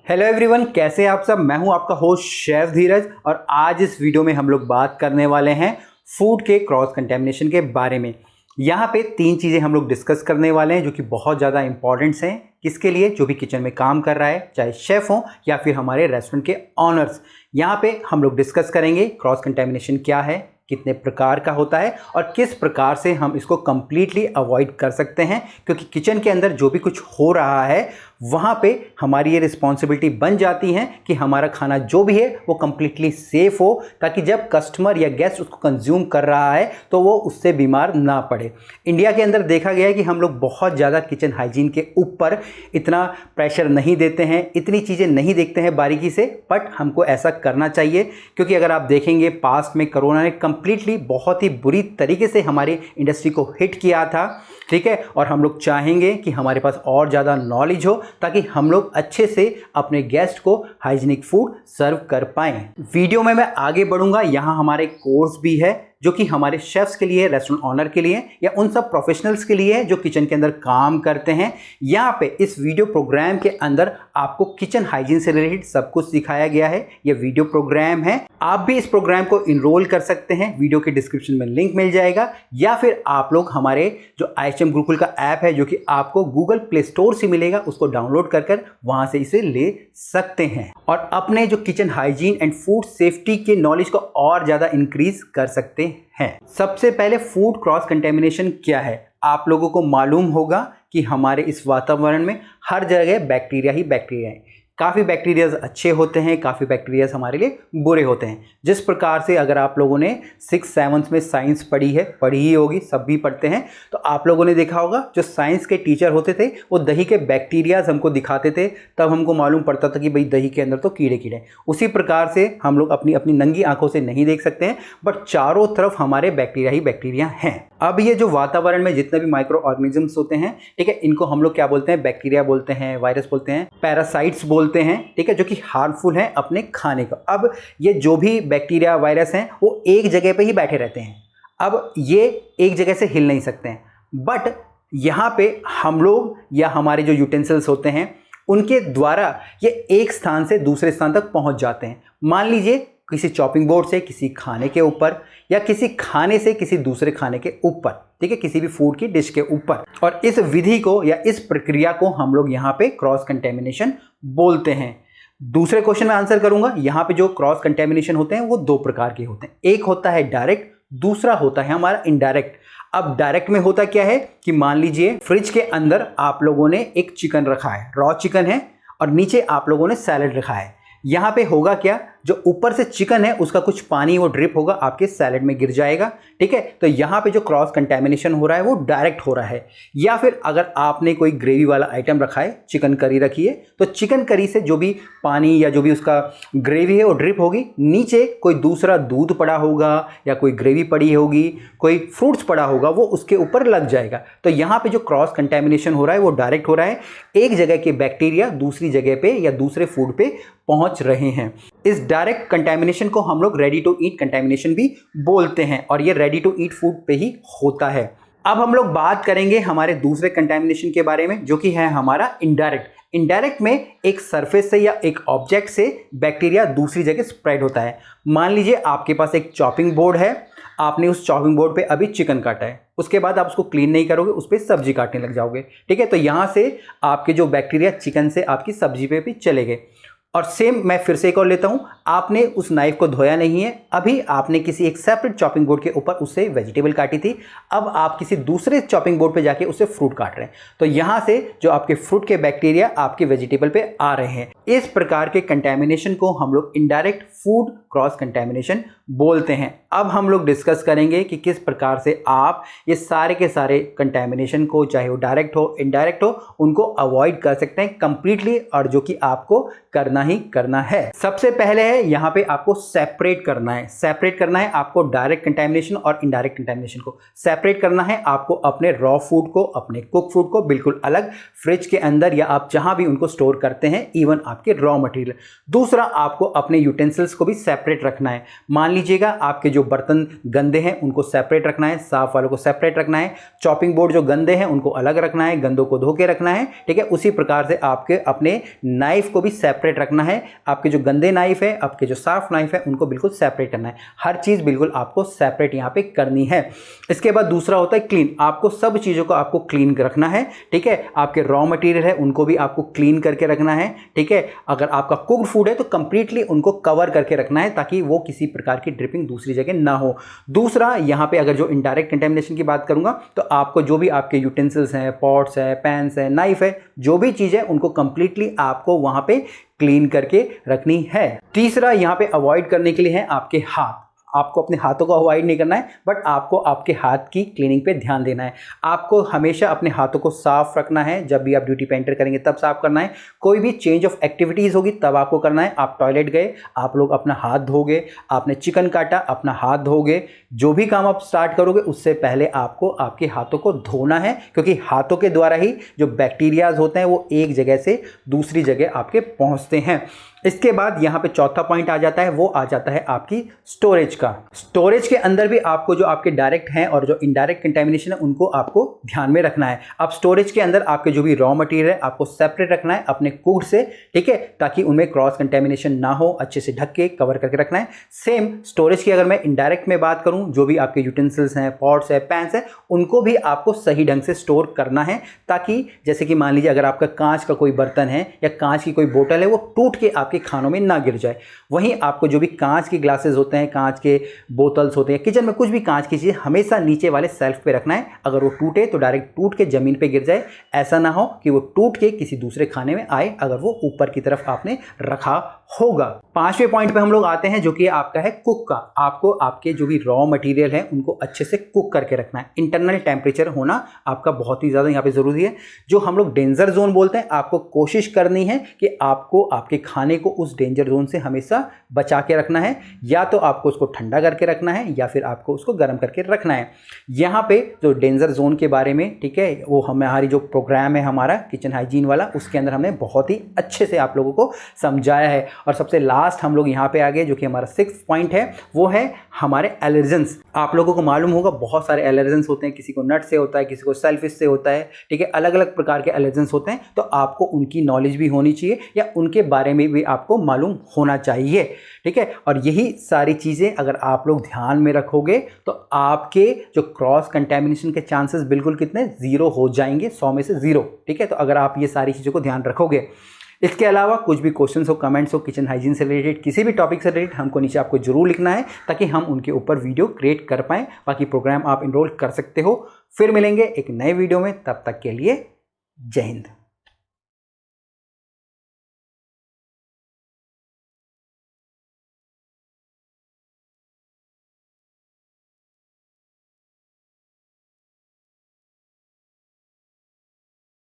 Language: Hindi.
हेलो एवरीवन, कैसे हैं आप सब। मैं हूं आपका होस्ट शेफ धीरज और आज इस वीडियो में हम लोग बात करने वाले हैं फूड के क्रॉस कंटेमिनेशन के बारे में। यहाँ पे 3 चीज़ें हम लोग डिस्कस करने वाले हैं जो कि बहुत ज़्यादा इंपॉर्टेंट्स हैं किसके लिए, जो भी किचन में काम कर रहा है, चाहे शेफ़ हो या फिर हमारे रेस्टोरेंट के ऑनर्स। यहाँ पे हम लोग डिस्कस करेंगे क्रॉस कंटेमिनेशन क्या है, कितने प्रकार का होता है और किस प्रकार से हम इसको कंप्लीटली अवॉइड कर सकते हैं, क्योंकि किचन के अंदर जो भी कुछ हो रहा है वहाँ पे हमारी ये रिस्पॉन्सिबिलिटी बन जाती है कि हमारा खाना जो भी है वो कंप्लीटली सेफ़ हो, ताकि जब कस्टमर या गेस्ट उसको कंज्यूम कर रहा है तो वो उससे बीमार ना पड़े। इंडिया के अंदर देखा गया है कि हम लोग बहुत ज़्यादा किचन हाइजीन के ऊपर इतना प्रेशर नहीं देते हैं, इतनी चीज़ें नहीं देखते हैं बारीकी से, बट हमको ऐसा करना चाहिए। क्योंकि अगर आप देखेंगे पास्ट में कोरोना ने कंप्लीटली बहुत ही बुरी तरीके से हमारी इंडस्ट्री को हिट किया था, ठीक है। और हम लोग चाहेंगे कि हमारे पास और ज़्यादा नॉलेज हो ताकि हम लोग अच्छे से अपने गेस्ट को हाइजीनिक फूड सर्व कर पाएँ। वीडियो में मैं आगे बढ़ूंगा, यहाँ हमारे कोर्स भी है जो कि हमारे शेफ्स के लिए, रेस्टोरेंट ऑनर के लिए या उन सब प्रोफेशनल्स के लिए जो किचन के अंदर काम करते हैं। यहाँ पे इस वीडियो प्रोग्राम के अंदर आपको किचन हाइजीन से रिलेटेड सब कुछ सिखाया गया है। ये वीडियो प्रोग्राम है, आप भी इस प्रोग्राम को इनरोल कर सकते हैं, वीडियो के डिस्क्रिप्शन में लिंक मिल जाएगा, या फिर आप लोग हमारे जो IHM गुरुकुल का ऐप है जो कि आपको गूगल प्ले स्टोर से मिलेगा, उसको डाउनलोड कर वहां से इसे ले सकते हैं और अपने जो kitchen hygiene and food safety के नॉलेज को और ज़्यादा इंक्रीज कर सकते हैं। सबसे पहले फूड क्रॉस कंटेमिनेशन क्या है। आप लोगों को मालूम होगा कि हमारे इस वातावरण में हर जगह बैक्टीरिया ही बैक्टीरिया है। काफ़ी बैक्टीरियाज अच्छे होते हैं, काफ़ी बैक्टीरियाज हमारे लिए बुरे होते हैं। जिस प्रकार से अगर आप लोगों ने 6-7 में साइंस पढ़ी ही होगी, सब भी पढ़ते हैं, तो आप लोगों ने देखा होगा जो साइंस के टीचर होते थे वो दही के बैक्टीरियाज हमको दिखाते थे, तब हमको मालूम पड़ता था कि भाई दही के अंदर तो कीड़े। उसी प्रकार से हम लोग अपनी नंगी आंखों से नहीं देख सकते हैं, बट चारों तरफ हमारे बैक्टीरिया ही बैक्टीरिया हैं। अब ये जो वातावरण में जितने भी माइक्रो ऑर्गेनिजम्स होते हैं, ठीक है, इनको हम लोग क्या बोलते हैं, बैक्टीरिया बोलते हैं, वायरस बोलते हैं, पैरासाइट्स बोलते हैं, ठीक है, जो कि हार्मफुल है अपने खाने को। अब ये जो भी बैक्टीरिया वायरस हैं वो एक जगह पे ही बैठे रहते हैं। अब ये एक जगह से हिल नहीं सकते हैं, बट यहाँ पे हम लोग या हमारे जो यूटेंसिल्स होते हैं उनके द्वारा ये एक स्थान से दूसरे स्थान तक पहुँच जाते हैं। मान लीजिए किसी चॉपिंग बोर्ड से किसी खाने के ऊपर या किसी खाने से किसी दूसरे खाने के ऊपर, ठीक है, किसी भी फूड की डिश के ऊपर। और इस विधि को या इस प्रक्रिया को हम लोग यहाँ पे क्रॉस कंटेमिनेशन बोलते हैं। दूसरे क्वेश्चन में आंसर करूंगा। यहाँ पे जो क्रॉस कंटेमिनेशन होते हैं वो 2 प्रकार के होते हैं। एक होता है डायरेक्ट, दूसरा होता है हमारा इनडायरेक्ट। अब डायरेक्ट में होता क्या है कि मान लीजिए फ्रिज के अंदर आप लोगों ने एक चिकन रखा है, रॉ चिकन है, और नीचे आप लोगों ने सैलेड रखा है। यहाँ पे होगा क्या, जो ऊपर से चिकन है उसका कुछ पानी वो ड्रिप होगा, आपके सैलेड में गिर जाएगा, ठीक है। तो यहाँ पे जो क्रॉस कंटेमिनेशन हो रहा है वो डायरेक्ट हो रहा है। या फिर अगर आपने कोई ग्रेवी वाला आइटम रखा है, चिकन करी रखी है, तो चिकन करी से जो भी पानी या जो भी उसका ग्रेवी है वो ड्रिप होगी, नीचे कोई दूसरा दूध पड़ा होगा या कोई ग्रेवी पड़ी होगी, कोई फ्रूट्स पड़ा होगा, वो उसके ऊपर लग जाएगा। तो यहाँ पे जो क्रॉस कंटेमिनेशन हो रहा है वो डायरेक्ट हो रहा है, एक जगह के बैक्टीरिया दूसरी जगह पे या दूसरे फूड पे पहुंच रहे हैं। इस डायरेक्ट कंटेमिनेशन को हम लोग रेडी टू ईट कंटेमिनेशन भी बोलते हैं और ये रेडी टू ईट फूड पे ही होता है। अब हम लोग बात करेंगे हमारे दूसरे कंटेमिनेशन के बारे में, जो कि है हमारा इनडायरेक्ट। इनडायरेक्ट में एक सरफेस से या एक ऑब्जेक्ट से बैक्टीरिया दूसरी जगह स्प्रेड होता है। मान लीजिए आपके पास एक चॉपिंग बोर्ड है, आपने उस चॉपिंग बोर्ड पे अभी चिकन काटा है, उसके बाद आप उसको क्लीन नहीं करोगे, उस पर सब्जी काटने लग जाओगे, ठीक है। तो यहाँ से आपके जो बैक्टीरिया चिकन से आपकी सब्जी पे भी चले गए। और सेम मैं फिर से एक और लेता हूं, आपने उस नाइफ को धोया नहीं है, अभी आपने किसी एक सेपरेट चॉपिंग बोर्ड के ऊपर उससे वेजिटेबल काटी थी, अब आप किसी दूसरे चॉपिंग बोर्ड पे जाके उससे फ्रूट काट रहे हैं, तो यहां से जो आपके फ्रूट के बैक्टीरिया आपके वेजिटेबल पे आ रहे हैं। इस प्रकार के कंटेमिनेशन को हम लोग इनडायरेक्ट फूड क्रॉस कंटेमिनेशन बोलते हैं। अब हम लोग डिस्कस करेंगे कि किस प्रकार से आप ये सारे के सारे कंटेमिनेशन को, चाहे वो डायरेक्ट हो इनडायरेक्ट हो, उनको अवॉइड कर सकते हैं कंप्लीटली, और जो कि आपको करना करना ही करना है। सबसे पहले है यहाँ पे आपको सेपरेट करना है। सेपरेट करना है आपको डायरेक्ट कंटेमिनेशन और इनडायरेक्ट कंटेमिनेशन को। सेपरेट करना है आपको अपने रॉ फूड को, अपने कुक फूड को बिल्कुल अलग फ्रिज के अंदर या आप जहां भी उनको स्टोर करते हैं, इवन आपके रॉ मटेरियल। दूसरा, आपको अपने यूटेंसिल्स को भी सेपरेट रखना है। मान लीजिएगा आपके जो बर्तन गंदे हैं उनको सेपरेट रखना है, साफ वालों को सेपरेट रखना है, चॉपिंग बोर्ड जो गंदे हैं उनको अलग रखना है, गंदों को धो के रखना है, ठीक है। उसी प्रकार से आपके अपने नाइफ को भी सेपरेट रखना है। आपके जो गंदे नाइफ है, आपके जो साफ नाइफ है, उनको बिल्कुल सेपरेट करना है। हर चीज बिल्कुल आपको सेपरेट यहां पे करनी है। इसके बाद दूसरा होता है क्लीन। आपको सब चीजों को आपको क्लीन रखना है, ठीक है। आपके रॉ मटेरियल है उनको भी आपको क्लीन करके रखना है, ठीक है। अगर आपका कुक्ड फूड है तो कंप्लीटली उनको कवर करके रखना है ताकि वो किसी प्रकार की ड्रिपिंग दूसरी जगह ना हो। दूसरा, यहां पे अगर जो इनडायरेक्ट कंटेमिनेशन की बात करूंगा तो आपको जो भी आपके यूटेंसिल्स हैं, पॉट्स है, पैन्स है, नाइफ है, जो भी चीज है उनको कंप्लीटली आपको वहां पे क्लीन करके रखनी है। तीसरा, यहां पे अवॉइड करने के लिए है आपके हाथ। आपको अपने हाथों को अवॉइड नहीं करना है, बट आपको आपके हाथ की क्लीनिंग पे ध्यान देना है। आपको हमेशा अपने हाथों को साफ रखना है। जब भी आप ड्यूटी पे एंटर करेंगे तब साफ करना है। कोई भी चेंज ऑफ एक्टिविटीज होगी तब आपको करना है। आप टॉयलेट गए, आप लोग अपना हाथ धोगे, आपने चिकन काटा, अपना हाथ धोगे। जो भी काम आप स्टार्ट करोगे उससे पहले आपको आपके हाथों को धोना है, क्योंकि हाथों के द्वारा ही जो बैक्टीरियाज होते हैं वो एक जगह से दूसरी जगह आपके पहुंचते हैं। इसके बाद यहाँ पे चौथा पॉइंट आ जाता है, वो आ जाता है आपकी स्टोरेज का। स्टोरेज के अंदर भी आपको जो आपके डायरेक्ट हैं और जो इनडायरेक्ट कंटेमिनेशन है उनको आपको ध्यान में रखना है। अब स्टोरेज के अंदर आपके जो भी रॉ मटेरियल है आपको सेपरेट रखना है अपने कुक्ड से, ठीक है, ताकि उनमें क्रॉस कंटेमिनेशन ना हो। अच्छे से ढक के कवर करके रखना है। सेम स्टोरेज की अगर मैं इनडायरेक्ट में बात करूं, जो भी आपके यूटेंसिल्स हैं, पॉट्स है, पैन्स है, उनको भी आपको सही ढंग से स्टोर करना है, ताकि जैसे कि मान लीजिए अगर आपका कांच का कोई बर्तन है या कांच की कोई बोतल है, वो टूट के आपके खानों में ना गिर जाए। वहीं आपको जो भी कांच के ग्लासेस होते हैं, कांच के बोतल्स होते हैं, किचन में कुछ भी कांच की चीज़ हमेशा नीचे वाले सेल्फ पे रखना है। अगर वो टूटे तो डायरेक्ट टूट के जमीन पे गिर जाए। ऐसा ना हो कि वो टूट के किसी दूसरे खाने में आए, अगर वो ऊपर की तरफ आपने रखा होगा। पांचवें पॉइंट पे हम लोग आते हैं, जो कि आपका है कुक का। आपको आपके जो भी रॉ मटेरियल है उनको अच्छे से कुक करके रखना है। इंटरनल टेम्परेचर होना आपका बहुत ही ज़्यादा यहाँ पे ज़रूरी है। जो हम लोग डेंजर जोन बोलते हैं, आपको कोशिश करनी है कि आपको आपके खाने को उस डेंजर जोन से हमेशा बचा के रखना है। या तो आपको उसको ठंडा करके रखना है या फिर आपको उसको गर्म करके रखना है। यहाँ पे जो डेंजर जोन के बारे में, ठीक है, वो हमारी जो प्रोग्राम है हमारा किचन हाइजीन वाला, उसके अंदर हमने बहुत ही अच्छे से आप लोगों को समझाया है। और सबसे लास्ट हम लोग यहाँ पे आ गए, जो कि हमारा 6th पॉइंट है, वो है हमारे एलर्जेंस। आप लोगों को मालूम होगा बहुत सारे एलर्जेंस होते हैं। किसी को नट से होता है, किसी को सेलफिश से होता है, ठीक है, अलग अलग प्रकार के एलर्जेंस होते हैं। तो आपको उनकी नॉलेज भी होनी चाहिए या उनके बारे में भी आपको मालूम होना चाहिए, ठीक है। और यही सारी चीज़ें अगर आप लोग ध्यान में रखोगे तो आपके जो क्रॉस कंटेमिनेशन के चांसेस बिल्कुल कितने 0 हो जाएंगे, 100 में से 0, ठीक है। तो अगर आप ये सारी चीज़ों को ध्यान रखोगे। इसके अलावा कुछ भी क्वेश्चंस हो, कमेंट्स हो, किचन हाइजीन से रिलेटेड, किसी भी टॉपिक से रिलेटेड, हमको नीचे आपको जरूर लिखना है ताकि हम उनके ऊपर वीडियो क्रिएट कर पाएँ। बाकी प्रोग्राम आप इनरोल कर सकते हो। फिर मिलेंगे एक नए वीडियो में, तब तक के लिए जय हिंद।